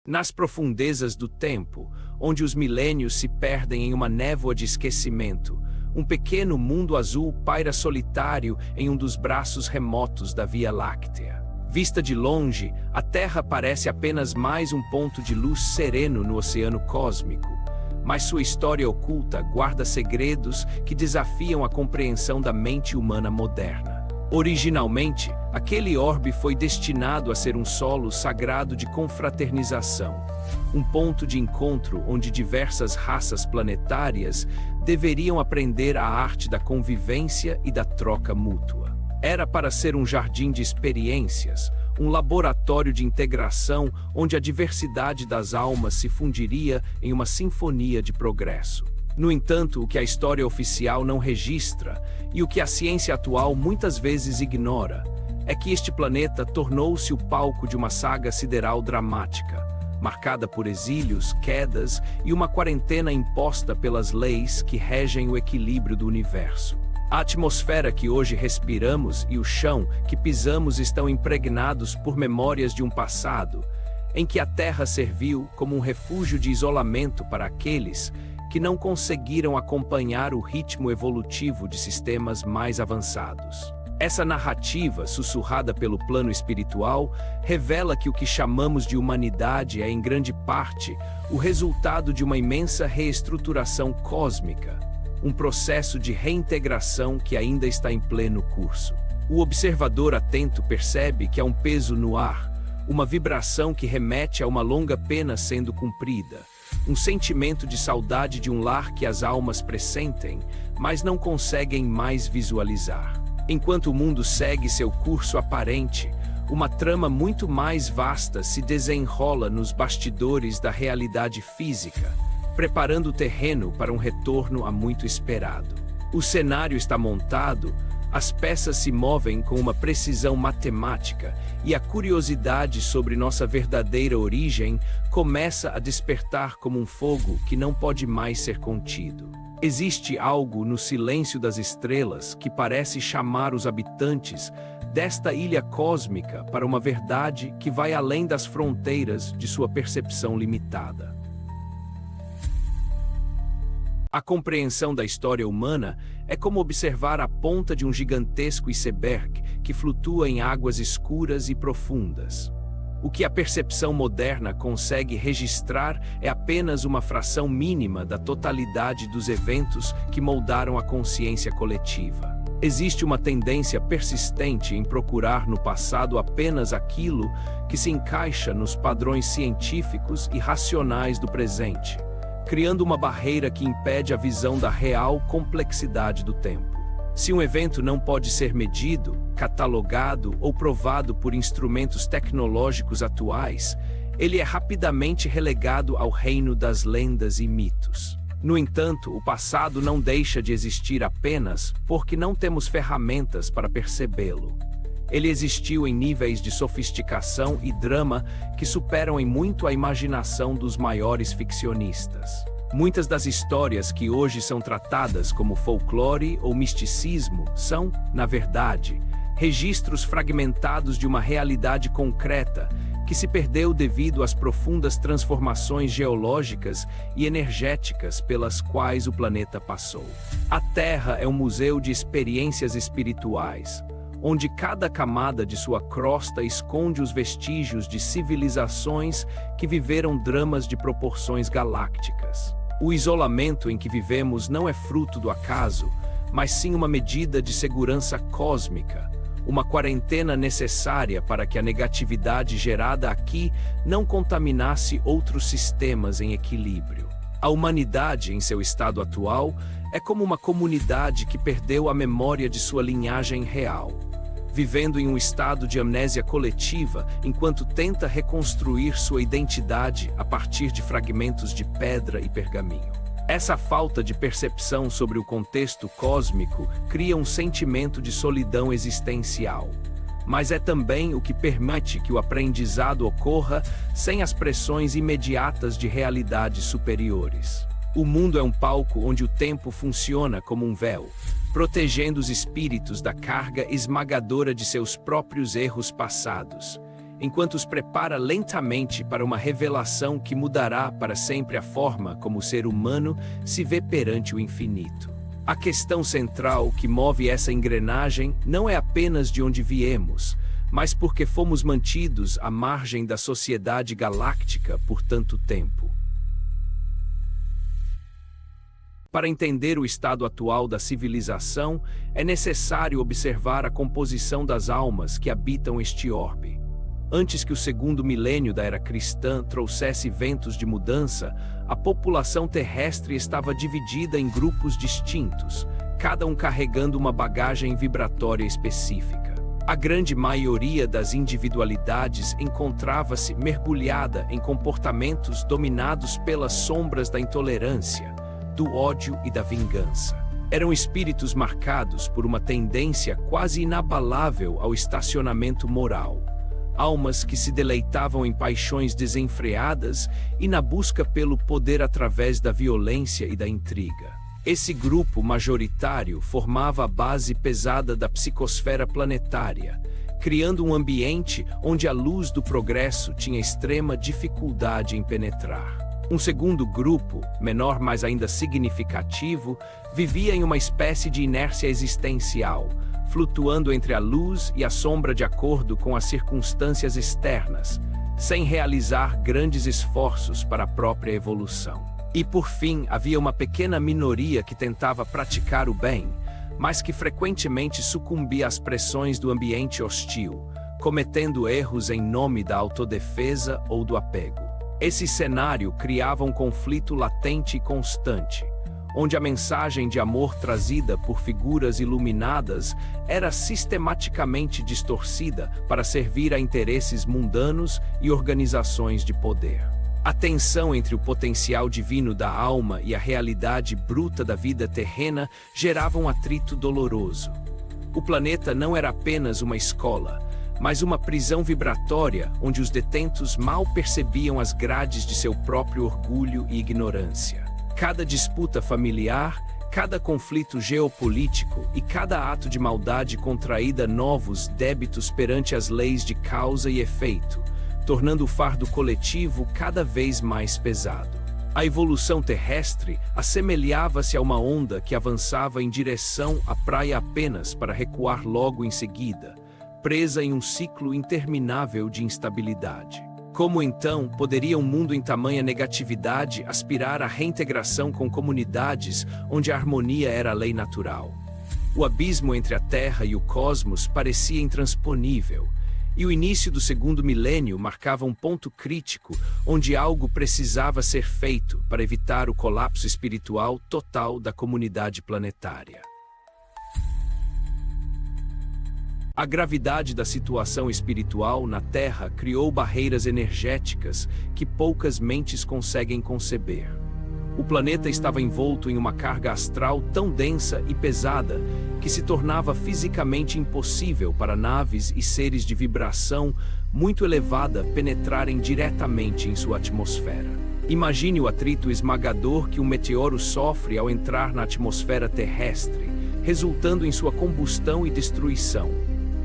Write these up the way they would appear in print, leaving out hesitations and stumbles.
Nas profundezas do tempo, onde os milênios se perdem em uma névoa de esquecimento, um pequeno mundo azul paira solitário em um dos braços remotos da Via Láctea. Vista de longe, a Terra parece apenas mais um ponto de luz sereno no oceano cósmico, mas sua história oculta guarda segredos que desafiam a compreensão da mente humana moderna. Originalmente, aquele orbe foi destinado a ser um solo sagrado de confraternização, um ponto de encontro onde diversas raças planetárias deveriam aprender a arte da convivência e da troca mútua. Era para ser um jardim de experiências, um laboratório de integração onde a diversidade das almas se fundiria em uma sinfonia de progresso. No entanto, o que a história oficial não registra, e o que a ciência atual muitas vezes ignora, é que este planeta tornou-se o palco de uma saga sideral dramática, marcada por exílios, quedas e uma quarentena imposta pelas leis que regem o equilíbrio do universo. A atmosfera que hoje respiramos e o chão que pisamos estão impregnados por memórias de um passado, em que a Terra serviu como um refúgio de isolamento para aqueles que não conseguiram acompanhar o ritmo evolutivo de sistemas mais avançados. Essa narrativa, sussurrada pelo plano espiritual, revela que o que chamamos de humanidade é, em grande parte, o resultado de uma imensa reestruturação cósmica, um processo de reintegração que ainda está em pleno curso. O observador atento percebe que há um peso no ar, uma vibração que remete a uma longa pena sendo cumprida, um sentimento de saudade de um lar que as almas pressentem, mas não conseguem mais visualizar. Enquanto o mundo segue seu curso aparente, uma trama muito mais vasta se desenrola nos bastidores da realidade física, preparando o terreno para um retorno há muito esperado. O cenário está montado, as peças se movem com uma precisão matemática e a curiosidade sobre nossa verdadeira origem começa a despertar como um fogo que não pode mais ser contido. Existe algo no silêncio das estrelas que parece chamar os habitantes desta ilha cósmica para uma verdade que vai além das fronteiras de sua percepção limitada. A compreensão da história humana é como observar a ponta de um gigantesco iceberg que flutua em águas escuras e profundas. O que a percepção moderna consegue registrar é apenas uma fração mínima da totalidade dos eventos que moldaram a consciência coletiva. Existe uma tendência persistente em procurar no passado apenas aquilo que se encaixa nos padrões científicos e racionais do presente, criando uma barreira que impede a visão da real complexidade do tempo. Se um evento não pode ser medido, catalogado ou provado por instrumentos tecnológicos atuais, ele é rapidamente relegado ao reino das lendas e mitos. No entanto, o passado não deixa de existir apenas porque não temos ferramentas para percebê-lo. Ele existiu em níveis de sofisticação e drama que superam em muito a imaginação dos maiores ficcionistas. Muitas das histórias que hoje são tratadas como folclore ou misticismo são, na verdade, registros fragmentados de uma realidade concreta que se perdeu devido às profundas transformações geológicas e energéticas pelas quais o planeta passou. A Terra é um museu de experiências espirituais, onde cada camada de sua crosta esconde os vestígios de civilizações que viveram dramas de proporções galácticas. O isolamento em que vivemos não é fruto do acaso, mas sim uma medida de segurança cósmica, uma quarentena necessária para que a negatividade gerada aqui não contaminasse outros sistemas em equilíbrio. A humanidade, em seu estado atual, é como uma comunidade que perdeu a memória de sua linhagem real, vivendo em um estado de amnésia coletiva enquanto tenta reconstruir sua identidade a partir de fragmentos de pedra e pergaminho. Essa falta de percepção sobre o contexto cósmico cria um sentimento de solidão existencial, mas é também o que permite que o aprendizado ocorra sem as pressões imediatas de realidades superiores. O mundo é um palco onde o tempo funciona como um véu, protegendo os espíritos da carga esmagadora de seus próprios erros passados, enquanto os prepara lentamente para uma revelação que mudará para sempre a forma como o ser humano se vê perante o infinito. A questão central que move essa engrenagem não é apenas de onde viemos, mas porque fomos mantidos à margem da sociedade galáctica por tanto tempo. Para entender o estado atual da civilização, é necessário observar a composição das almas que habitam este orbe. Antes que o segundo milênio da era cristã trouxesse ventos de mudança, a população terrestre estava dividida em grupos distintos, cada um carregando uma bagagem vibratória específica. A grande maioria das individualidades encontrava-se mergulhada em comportamentos dominados pelas sombras da intolerância, do ódio e da vingança. Eram espíritos marcados por uma tendência quase inabalável ao estacionamento moral. Almas que se deleitavam em paixões desenfreadas e na busca pelo poder através da violência e da intriga. Esse grupo majoritário formava a base pesada da psicosfera planetária, criando um ambiente onde a luz do progresso tinha extrema dificuldade em penetrar. Um segundo grupo, menor mas ainda significativo, vivia em uma espécie de inércia existencial, flutuando entre a luz e a sombra de acordo com as circunstâncias externas, sem realizar grandes esforços para a própria evolução. E por fim, havia uma pequena minoria que tentava praticar o bem, mas que frequentemente sucumbia às pressões do ambiente hostil, cometendo erros em nome da autodefesa ou do apego. Esse cenário criava um conflito latente e constante, onde a mensagem de amor trazida por figuras iluminadas era sistematicamente distorcida para servir a interesses mundanos e organizações de poder. A tensão entre o potencial divino da alma e a realidade bruta da vida terrena gerava um atrito doloroso. O planeta não era apenas uma escola, mas uma prisão vibratória onde os detentos mal percebiam as grades de seu próprio orgulho e ignorância. Cada disputa familiar, cada conflito geopolítico e cada ato de maldade contraída novos débitos perante as leis de causa e efeito, tornando o fardo coletivo cada vez mais pesado. A evolução terrestre assemelhava-se a uma onda que avançava em direção à praia apenas para recuar logo em seguida, presa em um ciclo interminável de instabilidade. Como então poderia um mundo em tamanha negatividade aspirar à reintegração com comunidades onde a harmonia era a lei natural? O abismo entre a Terra e o cosmos parecia intransponível, e o início do segundo milênio marcava um ponto crítico onde algo precisava ser feito para evitar o colapso espiritual total da comunidade planetária. A gravidade da situação espiritual na Terra criou barreiras energéticas que poucas mentes conseguem conceber. O planeta estava envolto em uma carga astral tão densa e pesada que se tornava fisicamente impossível para naves e seres de vibração muito elevada penetrarem diretamente em sua atmosfera. Imagine o atrito esmagador que um meteoro sofre ao entrar na atmosfera terrestre, resultando em sua combustão e destruição.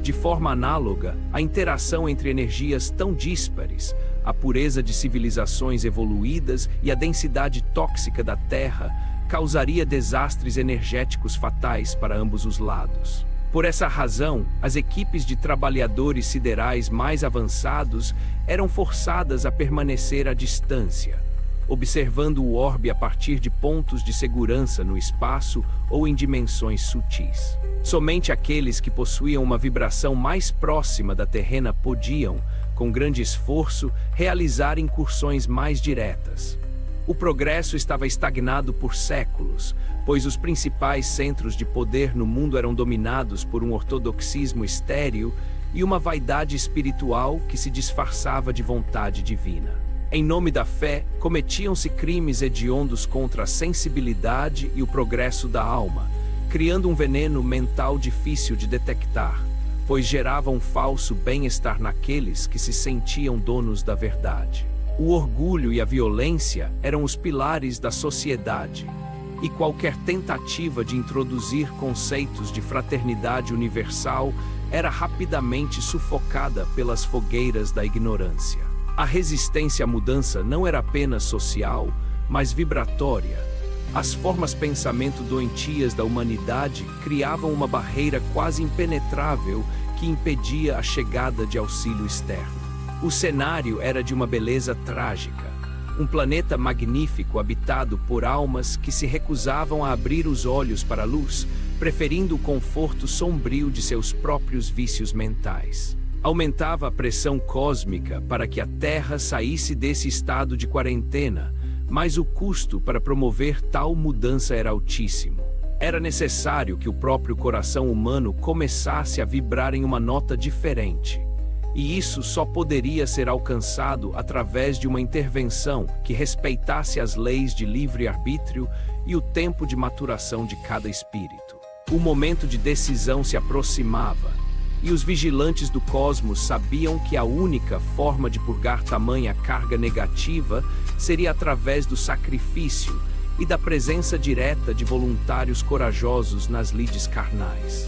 De forma análoga, a interação entre energias tão díspares, a pureza de civilizações evoluídas e a densidade tóxica da Terra causaria desastres energéticos fatais para ambos os lados. Por essa razão, as equipes de trabalhadores siderais mais avançados eram forçadas a permanecer à distância, observando o orbe a partir de pontos de segurança no espaço ou em dimensões sutis. Somente aqueles que possuíam uma vibração mais próxima da terrena podiam, com grande esforço, realizar incursões mais diretas. O progresso estava estagnado por séculos, pois os principais centros de poder no mundo eram dominados por um ortodoxismo estéril e uma vaidade espiritual que se disfarçava de vontade divina. Em nome da fé, cometiam-se crimes hediondos contra a sensibilidade e o progresso da alma, criando um veneno mental difícil de detectar, pois gerava um falso bem-estar naqueles que se sentiam donos da verdade. O orgulho e a violência eram os pilares da sociedade, e qualquer tentativa de introduzir conceitos de fraternidade universal era rapidamente sufocada pelas fogueiras da ignorância. A resistência à mudança não era apenas social, mas vibratória. As formas pensamento doentias da humanidade criavam uma barreira quase impenetrável que impedia a chegada de auxílio externo. O cenário era de uma beleza trágica. Um planeta magnífico habitado por almas que se recusavam a abrir os olhos para a luz, preferindo o conforto sombrio de seus próprios vícios mentais. Aumentava a pressão cósmica para que a Terra saísse desse estado de quarentena, mas o custo para promover tal mudança era altíssimo. Era necessário que o próprio coração humano começasse a vibrar em uma nota diferente. E isso só poderia ser alcançado através de uma intervenção que respeitasse as leis de livre-arbítrio e o tempo de maturação de cada espírito. O momento de decisão se aproximava, e os vigilantes do cosmos sabiam que a única forma de purgar tamanha carga negativa seria através do sacrifício e da presença direta de voluntários corajosos nas lides carnais.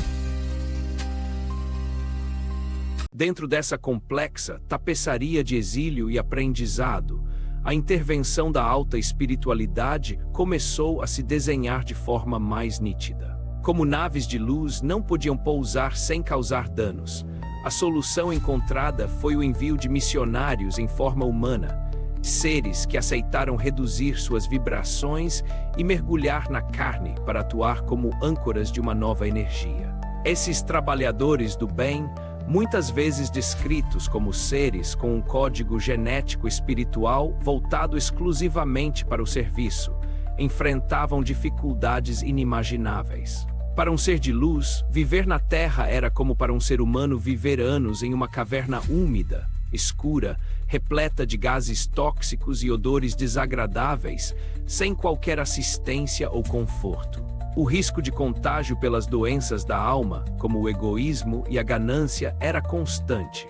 Dentro dessa complexa tapeçaria de exílio e aprendizado, a intervenção da alta espiritualidade começou a se desenhar de forma mais nítida. Como naves de luz não podiam pousar sem causar danos, a solução encontrada foi o envio de missionários em forma humana, seres que aceitaram reduzir suas vibrações e mergulhar na carne para atuar como âncoras de uma nova energia. Esses trabalhadores do bem, muitas vezes descritos como seres com um código genético espiritual voltado exclusivamente para o serviço, enfrentavam dificuldades inimagináveis. Para um ser de luz, viver na Terra era como para um ser humano viver anos em uma caverna úmida, escura, repleta de gases tóxicos e odores desagradáveis, sem qualquer assistência ou conforto. O risco de contágio pelas doenças da alma, como o egoísmo e a ganância, era constante.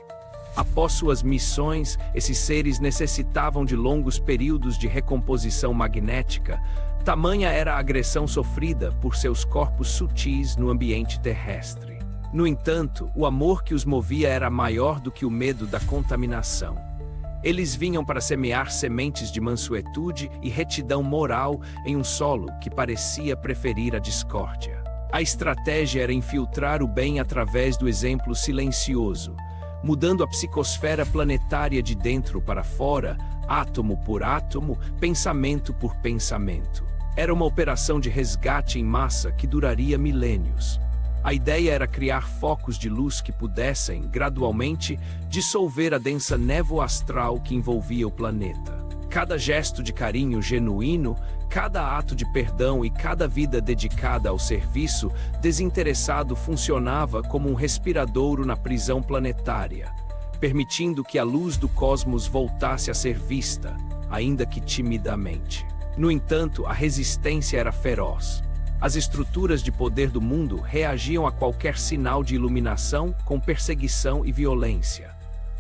Após suas missões, esses seres necessitavam de longos períodos de recomposição magnética, tamanha era a agressão sofrida por seus corpos sutis no ambiente terrestre. No entanto, o amor que os movia era maior do que o medo da contaminação. Eles vinham para semear sementes de mansuetude e retidão moral em um solo que parecia preferir a discórdia. A estratégia era infiltrar o bem através do exemplo silencioso, mudando a psicosfera planetária de dentro para fora, átomo por átomo, pensamento por pensamento. Era uma operação de resgate em massa que duraria milênios. A ideia era criar focos de luz que pudessem, gradualmente, dissolver a densa névoa astral que envolvia o planeta. Cada gesto de carinho genuíno, cada ato de perdão e cada vida dedicada ao serviço desinteressado funcionava como um respiradouro na prisão planetária, permitindo que a luz do cosmos voltasse a ser vista, ainda que timidamente. No entanto, a resistência era feroz. As estruturas de poder do mundo reagiam a qualquer sinal de iluminação com perseguição e violência.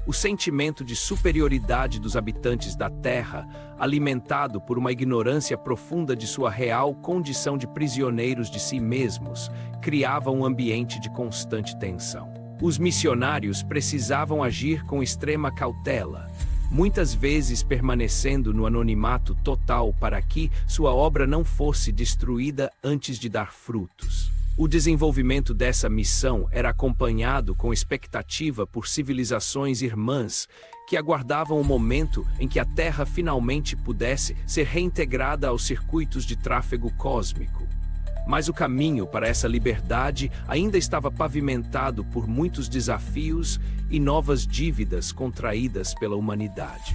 O sentimento de superioridade dos habitantes da Terra, alimentado por uma ignorância profunda de sua real condição de prisioneiros de si mesmos, criava um ambiente de constante tensão. Os missionários precisavam agir com extrema cautela, muitas vezes permanecendo no anonimato total para que sua obra não fosse destruída antes de dar frutos. O desenvolvimento dessa missão era acompanhado com expectativa por civilizações irmãs que aguardavam o momento em que a Terra finalmente pudesse ser reintegrada aos circuitos de tráfego cósmico. Mas o caminho para essa liberdade ainda estava pavimentado por muitos desafios e novas dívidas contraídas pela humanidade.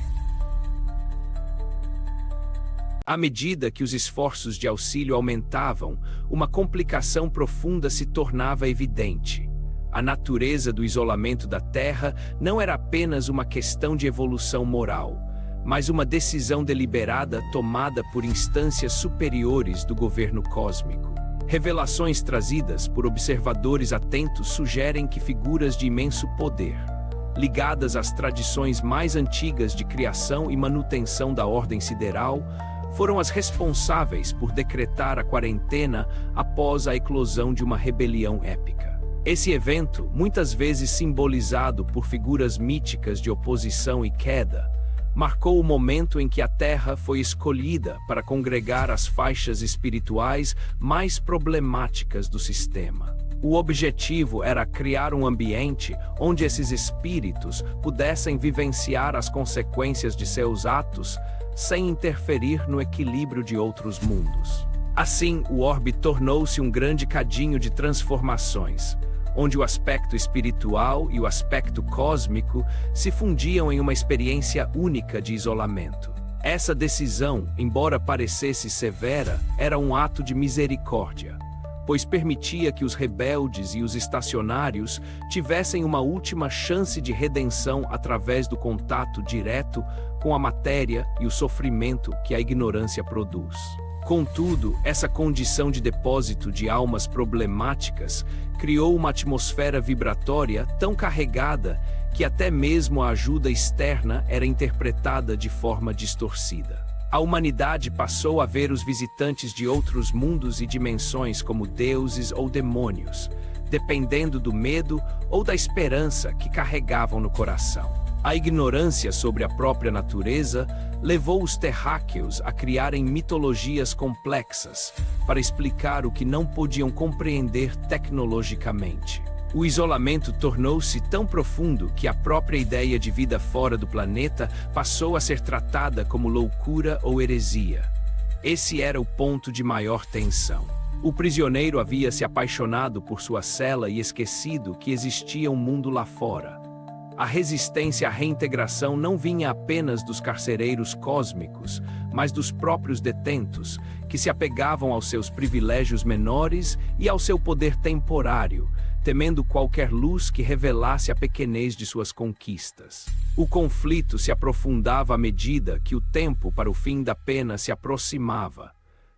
À medida que os esforços de auxílio aumentavam, uma complicação profunda se tornava evidente. A natureza do isolamento da Terra não era apenas uma questão de evolução moral, mas uma decisão deliberada tomada por instâncias superiores do governo cósmico. Revelações trazidas por observadores atentos sugerem que figuras de imenso poder, ligadas às tradições mais antigas de criação e manutenção da ordem sideral, foram as responsáveis por decretar a quarentena após a eclosão de uma rebelião épica. Esse evento, muitas vezes simbolizado por figuras míticas de oposição e queda, marcou o momento em que a Terra foi escolhida para congregar as faixas espirituais mais problemáticas do sistema. O objetivo era criar um ambiente onde esses espíritos pudessem vivenciar as consequências de seus atos sem interferir no equilíbrio de outros mundos. Assim, o orbe tornou-se um grande cadinho de transformações, onde o aspecto espiritual e o aspecto cósmico se fundiam em uma experiência única de isolamento. Essa decisão, embora parecesse severa, era um ato de misericórdia, pois permitia que os rebeldes e os estacionários tivessem uma última chance de redenção através do contato direto com a matéria e o sofrimento que a ignorância produz. Contudo, essa condição de depósito de almas problemáticas criou uma atmosfera vibratória tão carregada que até mesmo a ajuda externa era interpretada de forma distorcida. A humanidade passou a ver os visitantes de outros mundos e dimensões como deuses ou demônios, dependendo do medo ou da esperança que carregavam no coração. A ignorância sobre a própria natureza levou os terráqueos a criarem mitologias complexas para explicar o que não podiam compreender tecnologicamente. O isolamento tornou-se tão profundo que a própria ideia de vida fora do planeta passou a ser tratada como loucura ou heresia. Esse era o ponto de maior tensão. O prisioneiro havia se apaixonado por sua cela e esquecido que existia um mundo lá fora. A resistência à reintegração não vinha apenas dos carcereiros cósmicos, mas dos próprios detentos, que se apegavam aos seus privilégios menores e ao seu poder temporário, temendo qualquer luz que revelasse a pequenez de suas conquistas. O conflito se aprofundava à medida que o tempo para o fim da pena se aproximava,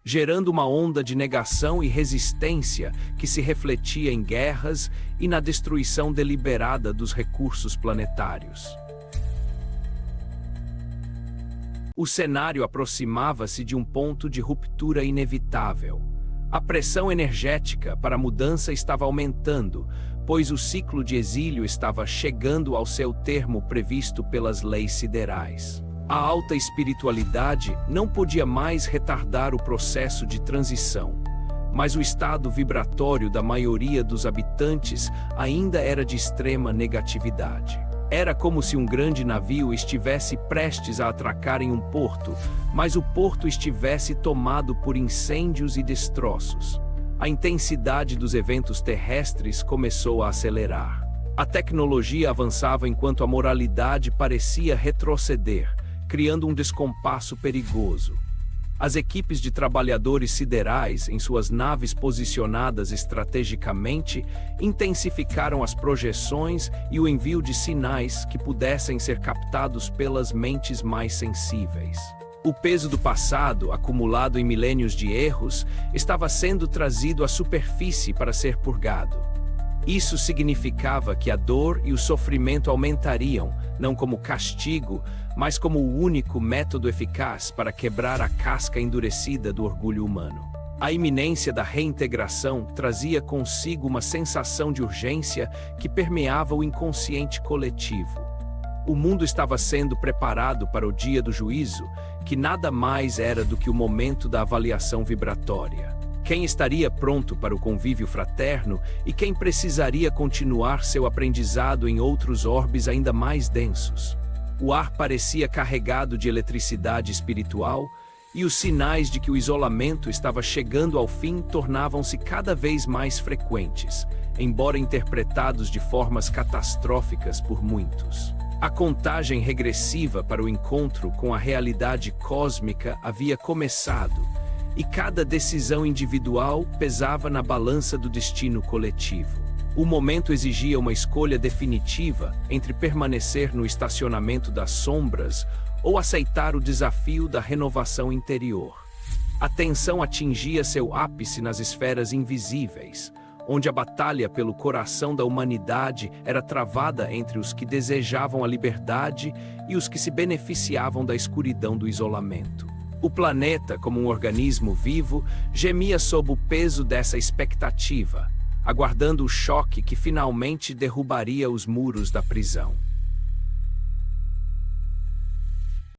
gerando uma onda de negação e resistência que se refletia em guerras e na destruição deliberada dos recursos planetários. O cenário aproximava-se de um ponto de ruptura inevitável. A pressão energética para a mudança estava aumentando, pois o ciclo de exílio estava chegando ao seu termo previsto pelas leis siderais. A alta espiritualidade não podia mais retardar o processo de transição, mas o estado vibratório da maioria dos habitantes ainda era de extrema negatividade. Era como se um grande navio estivesse prestes a atracar em um porto, mas o porto estivesse tomado por incêndios e destroços. A intensidade dos eventos terrestres começou a acelerar. A tecnologia avançava enquanto a moralidade parecia retroceder, criando um descompasso perigoso. As equipes de trabalhadores siderais, em suas naves posicionadas estrategicamente, intensificaram as projeções e o envio de sinais que pudessem ser captados pelas mentes mais sensíveis. O peso do passado, acumulado em milênios de erros, estava sendo trazido à superfície para ser purgado. Isso significava que a dor e o sofrimento aumentariam, não como castigo, mas como o único método eficaz para quebrar a casca endurecida do orgulho humano. A iminência da reintegração trazia consigo uma sensação de urgência que permeava o inconsciente coletivo. O mundo estava sendo preparado para o dia do juízo, que nada mais era do que o momento da avaliação vibratória. Quem estaria pronto para o convívio fraterno e quem precisaria continuar seu aprendizado em outros orbes ainda mais densos. O ar parecia carregado de eletricidade espiritual e os sinais de que o isolamento estava chegando ao fim tornavam-se cada vez mais frequentes, embora interpretados de formas catastróficas por muitos. A contagem regressiva para o encontro com a realidade cósmica havia começado, e cada decisão individual pesava na balança do destino coletivo. O momento exigia uma escolha definitiva entre permanecer no estacionamento das sombras ou aceitar o desafio da renovação interior. A tensão atingia seu ápice nas esferas invisíveis, onde a batalha pelo coração da humanidade era travada entre os que desejavam a liberdade e os que se beneficiavam da escuridão do isolamento. O planeta, como um organismo vivo, gemia sob o peso dessa expectativa, aguardando o choque que finalmente derrubaria os muros da prisão.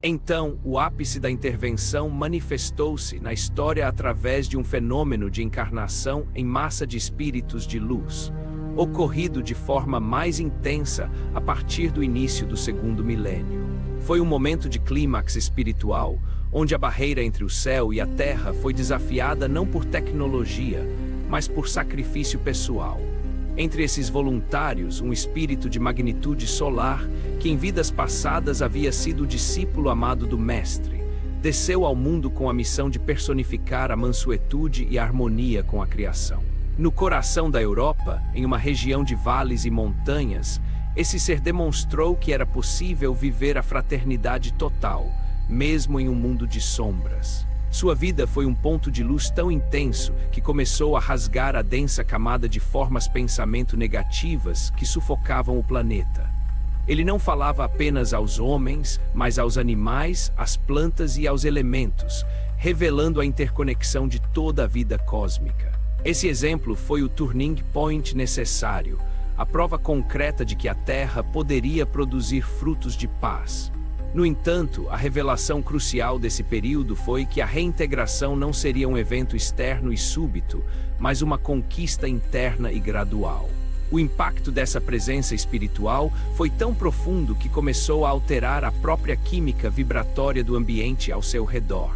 Então, o ápice da intervenção manifestou-se na história através de um fenômeno de encarnação em massa de espíritos de luz, ocorrido de forma mais intensa a partir do início do segundo milênio. Foi um momento de clímax espiritual, onde a barreira entre o céu e a terra foi desafiada não por tecnologia, mas por sacrifício pessoal. Entre esses voluntários, um espírito de magnitude solar, que em vidas passadas havia sido o discípulo amado do Mestre, desceu ao mundo com a missão de personificar a mansuetude e a harmonia com a criação. No coração da Europa, em uma região de vales e montanhas, esse ser demonstrou que era possível viver a fraternidade total, mesmo em um mundo de sombras. Sua vida foi um ponto de luz tão intenso que começou a rasgar a densa camada de formas pensamento negativas que sufocavam o planeta. Ele não falava apenas aos homens, mas aos animais, às plantas e aos elementos, revelando a interconexão de toda a vida cósmica. Esse exemplo foi o turning point necessário, a prova concreta de que a Terra poderia produzir frutos de paz. No entanto, a revelação crucial desse período foi que a reintegração não seria um evento externo e súbito, mas uma conquista interna e gradual. O impacto dessa presença espiritual foi tão profundo que começou a alterar a própria química vibratória do ambiente ao seu redor.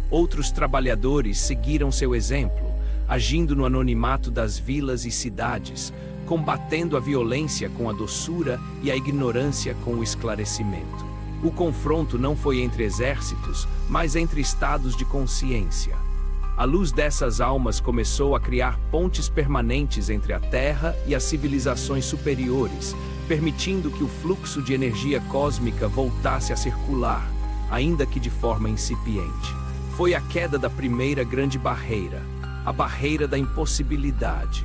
Outros trabalhadores seguiram seu exemplo, agindo no anonimato das vilas e cidades, combatendo a violência com a doçura e a ignorância com o esclarecimento. O confronto não foi entre exércitos, mas entre estados de consciência. A luz dessas almas começou a criar pontes permanentes entre a Terra e as civilizações superiores, permitindo que o fluxo de energia cósmica voltasse a circular, ainda que de forma incipiente. Foi a queda da primeira grande barreira, a barreira da impossibilidade.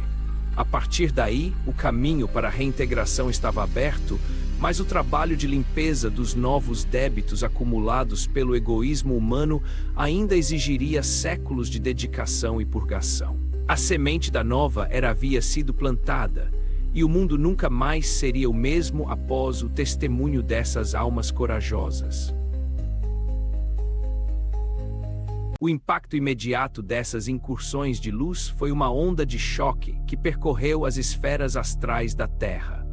A partir daí, o caminho para a reintegração estava aberto, mas o trabalho de limpeza dos novos débitos acumulados pelo egoísmo humano ainda exigiria séculos de dedicação e purgação. A semente da nova era havia sido plantada, e o mundo nunca mais seria o mesmo após o testemunho dessas almas corajosas. O impacto imediato dessas incursões de luz foi uma onda de choque que percorreu as esferas astrais da Terra.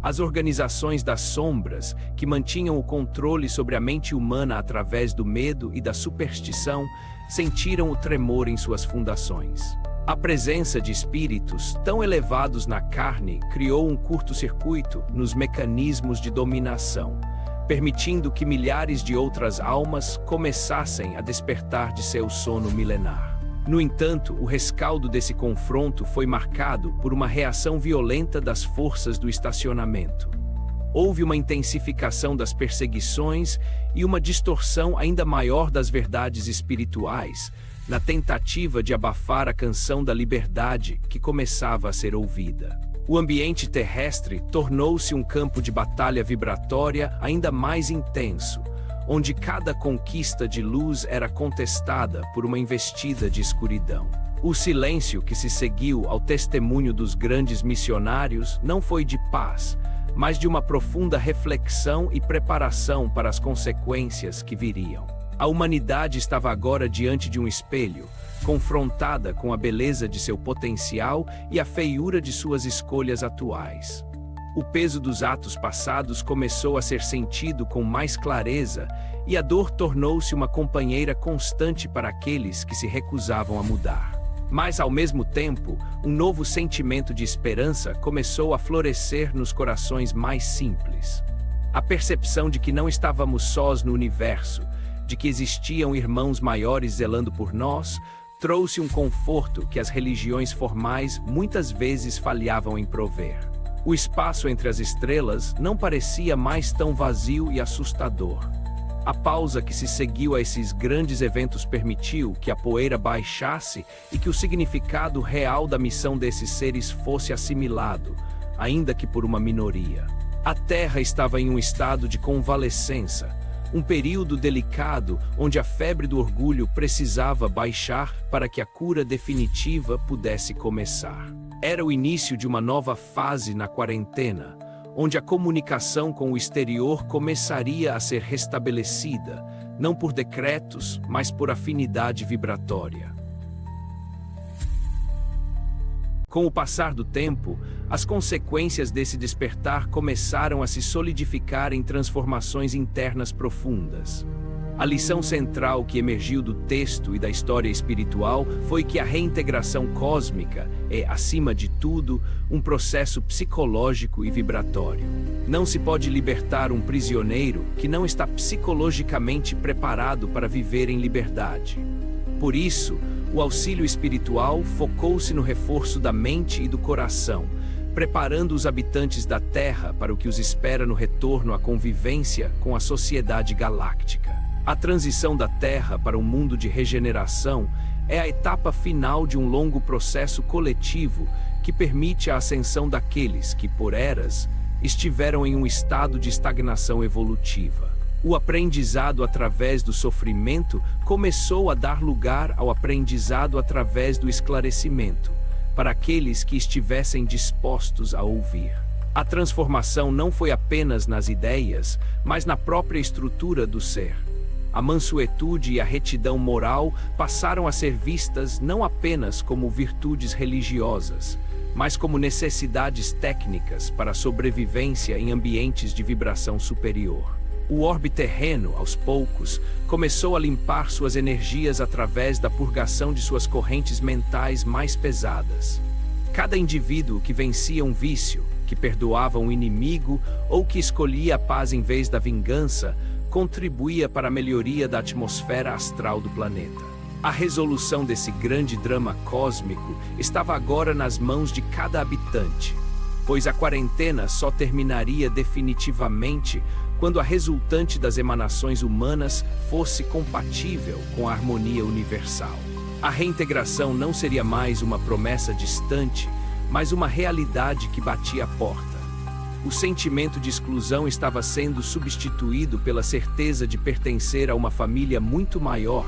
As organizações das sombras, que mantinham o controle sobre a mente humana através do medo e da superstição, sentiram o tremor em suas fundações. A presença de espíritos tão elevados na carne criou um curto-circuito nos mecanismos de dominação, permitindo que milhares de outras almas começassem a despertar de seu sono milenar. No entanto, o rescaldo desse confronto foi marcado por uma reação violenta das forças do estacionamento. Houve uma intensificação das perseguições e uma distorção ainda maior das verdades espirituais, na tentativa de abafar a canção da liberdade que começava a ser ouvida. O ambiente terrestre tornou-se um campo de batalha vibratória ainda mais intenso, onde cada conquista de luz era contestada por uma investida de escuridão. O silêncio que se seguiu ao testemunho dos grandes missionários não foi de paz, mas de uma profunda reflexão e preparação para as consequências que viriam. A humanidade estava agora diante de um espelho, confrontada com a beleza de seu potencial e a feiura de suas escolhas atuais. O peso dos atos passados começou a ser sentido com mais clareza, e a dor tornou-se uma companheira constante para aqueles que se recusavam a mudar. Mas, ao mesmo tempo, um novo sentimento de esperança começou a florescer nos corações mais simples. A percepção de que não estávamos sós no universo, de que existiam irmãos maiores zelando por nós, trouxe um conforto que as religiões formais muitas vezes falhavam em prover. O espaço entre as estrelas não parecia mais tão vazio e assustador. A pausa que se seguiu a esses grandes eventos permitiu que a poeira baixasse e que o significado real da missão desses seres fosse assimilado, ainda que por uma minoria. A Terra estava em um estado de convalescença, um período delicado onde a febre do orgulho precisava baixar para que a cura definitiva pudesse começar. Era o início de uma nova fase na quarentena, onde a comunicação com o exterior começaria a ser restabelecida, não por decretos, mas por afinidade vibratória. Com o passar do tempo, as consequências desse despertar começaram a se solidificar em transformações internas profundas. A lição central que emergiu do texto e da história espiritual foi que a reintegração cósmica é, acima de tudo, um processo psicológico e vibratório. Não se pode libertar um prisioneiro que não está psicologicamente preparado para viver em liberdade. Por isso, o auxílio espiritual focou-se no reforço da mente e do coração, preparando os habitantes da Terra para o que os espera no retorno à convivência com a sociedade galáctica. A transição da Terra para um mundo de regeneração é a etapa final de um longo processo coletivo que permite a ascensão daqueles que, por eras, estiveram em um estado de estagnação evolutiva. O aprendizado através do sofrimento começou a dar lugar ao aprendizado através do esclarecimento, para aqueles que estivessem dispostos a ouvir. A transformação não foi apenas nas ideias, mas na própria estrutura do ser. A mansuetude e a retidão moral passaram a ser vistas não apenas como virtudes religiosas, mas como necessidades técnicas para a sobrevivência em ambientes de vibração superior. O orbe terreno, aos poucos, começou a limpar suas energias através da purgação de suas correntes mentais mais pesadas. Cada indivíduo que vencia um vício, que perdoava um inimigo ou que escolhia a paz em vez da vingança, contribuía para a melhoria da atmosfera astral do planeta. A resolução desse grande drama cósmico estava agora nas mãos de cada habitante, pois a quarentena só terminaria definitivamente quando a resultante das emanações humanas fosse compatível com a harmonia universal. A reintegração não seria mais uma promessa distante, mas uma realidade que batia a porta. O sentimento de exclusão estava sendo substituído pela certeza de pertencer a uma família muito maior,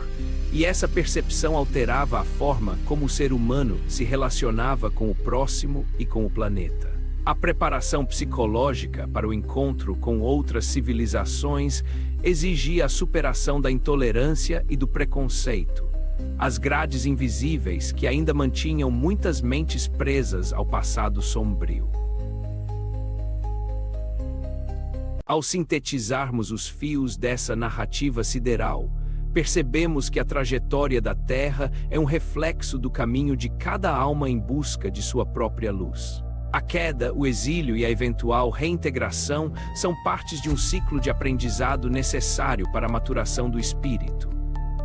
e essa percepção alterava a forma como o ser humano se relacionava com o próximo e com o planeta. A preparação psicológica para o encontro com outras civilizações exigia a superação da intolerância e do preconceito, as grades invisíveis que ainda mantinham muitas mentes presas ao passado sombrio. Ao sintetizarmos os fios dessa narrativa sideral, percebemos que a trajetória da Terra é um reflexo do caminho de cada alma em busca de sua própria luz. A queda, o exílio e a eventual reintegração são partes de um ciclo de aprendizado necessário para a maturação do espírito.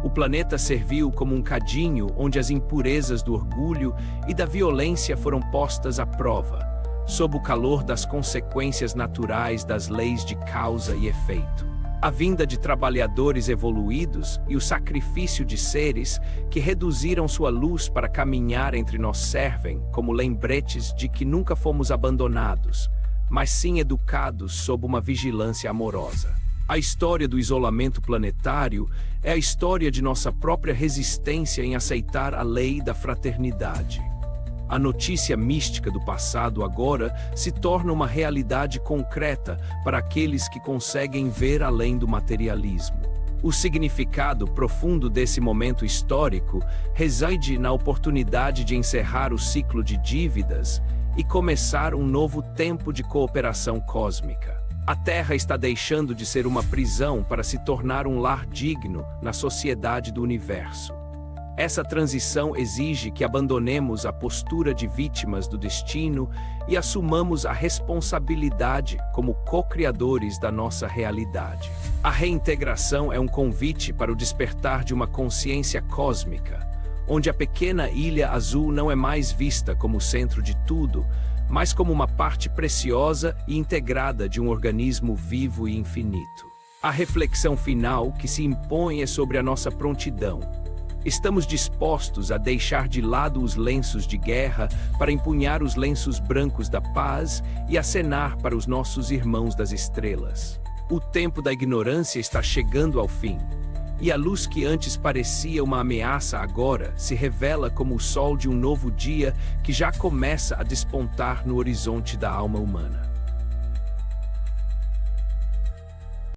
O planeta serviu como um cadinho onde as impurezas do orgulho e da violência foram postas à prova, sob o calor das consequências naturais das leis de causa e efeito. A vinda de trabalhadores evoluídos e o sacrifício de seres que reduziram sua luz para caminhar entre nós servem como lembretes de que nunca fomos abandonados, mas sim educados sob uma vigilância amorosa. A história do isolamento planetário é a história de nossa própria resistência em aceitar a lei da fraternidade. A notícia mística do passado agora se torna uma realidade concreta para aqueles que conseguem ver além do materialismo. O significado profundo desse momento histórico reside na oportunidade de encerrar o ciclo de dívidas e começar um novo tempo de cooperação cósmica. A Terra está deixando de ser uma prisão para se tornar um lar digno na sociedade do universo. Essa transição exige que abandonemos a postura de vítimas do destino e assumamos a responsabilidade como co-criadores da nossa realidade. A reintegração é um convite para o despertar de uma consciência cósmica, onde a pequena ilha azul não é mais vista como o centro de tudo, mas como uma parte preciosa e integrada de um organismo vivo e infinito. A reflexão final que se impõe é sobre a nossa prontidão. Estamos dispostos a deixar de lado os lenços de guerra para empunhar os lenços brancos da paz e acenar para os nossos irmãos das estrelas. O tempo da ignorância está chegando ao fim. E a luz que antes parecia uma ameaça agora se revela como o sol de um novo dia que já começa a despontar no horizonte da alma humana.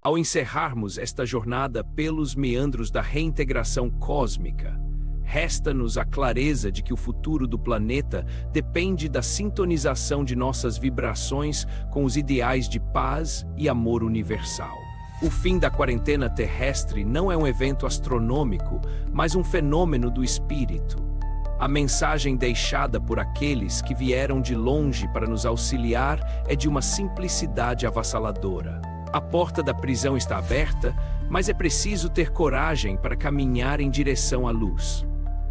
Ao encerrarmos esta jornada pelos meandros da reintegração cósmica, resta-nos a clareza de que o futuro do planeta depende da sintonização de nossas vibrações com os ideais de paz e amor universal. O fim da quarentena terrestre não é um evento astronômico, mas um fenômeno do espírito. A mensagem deixada por aqueles que vieram de longe para nos auxiliar é de uma simplicidade avassaladora. A porta da prisão está aberta, mas é preciso ter coragem para caminhar em direção à luz.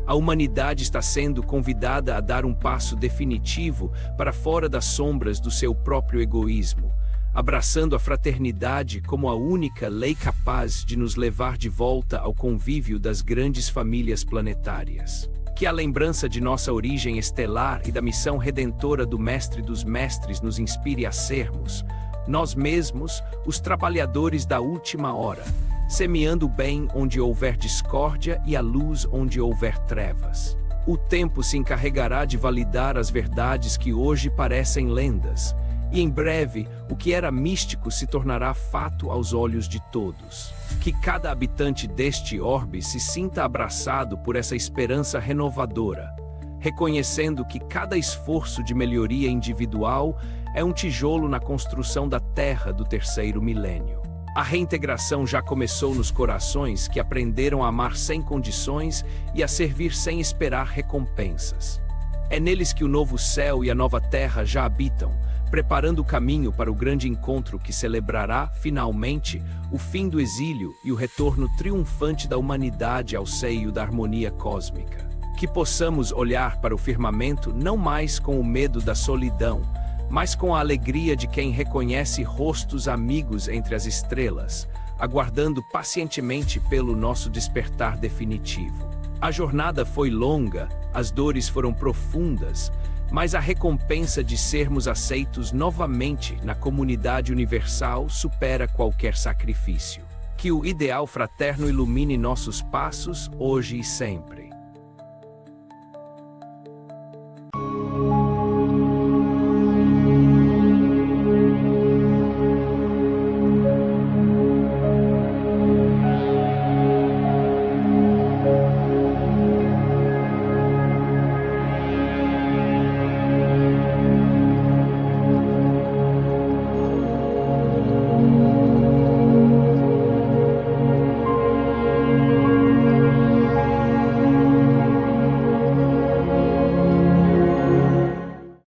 A humanidade está sendo convidada a dar um passo definitivo para fora das sombras do seu próprio egoísmo, abraçando a fraternidade como a única lei capaz de nos levar de volta ao convívio das grandes famílias planetárias. Que a lembrança de nossa origem estelar e da missão redentora do Mestre dos Mestres nos inspire a sermos, nós mesmos, os trabalhadores da última hora, semeando o bem onde houver discórdia e a luz onde houver trevas. O tempo se encarregará de validar as verdades que hoje parecem lendas, e em breve o que era místico se tornará fato aos olhos de todos. Que cada habitante deste orbe se sinta abraçado por essa esperança renovadora, reconhecendo que cada esforço de melhoria individual é um tijolo na construção da Terra do terceiro milênio. A reintegração já começou nos corações que aprenderam a amar sem condições e a servir sem esperar recompensas. É neles que o novo céu e a nova terra já habitam, preparando o caminho para o grande encontro que celebrará, finalmente, o fim do exílio e o retorno triunfante da humanidade ao seio da harmonia cósmica. Que possamos olhar para o firmamento não mais com o medo da solidão, mas com a alegria de quem reconhece rostos amigos entre as estrelas, aguardando pacientemente pelo nosso despertar definitivo. A jornada foi longa, as dores foram profundas, mas a recompensa de sermos aceitos novamente na comunidade universal supera qualquer sacrifício. Que o ideal fraterno ilumine nossos passos, hoje e sempre.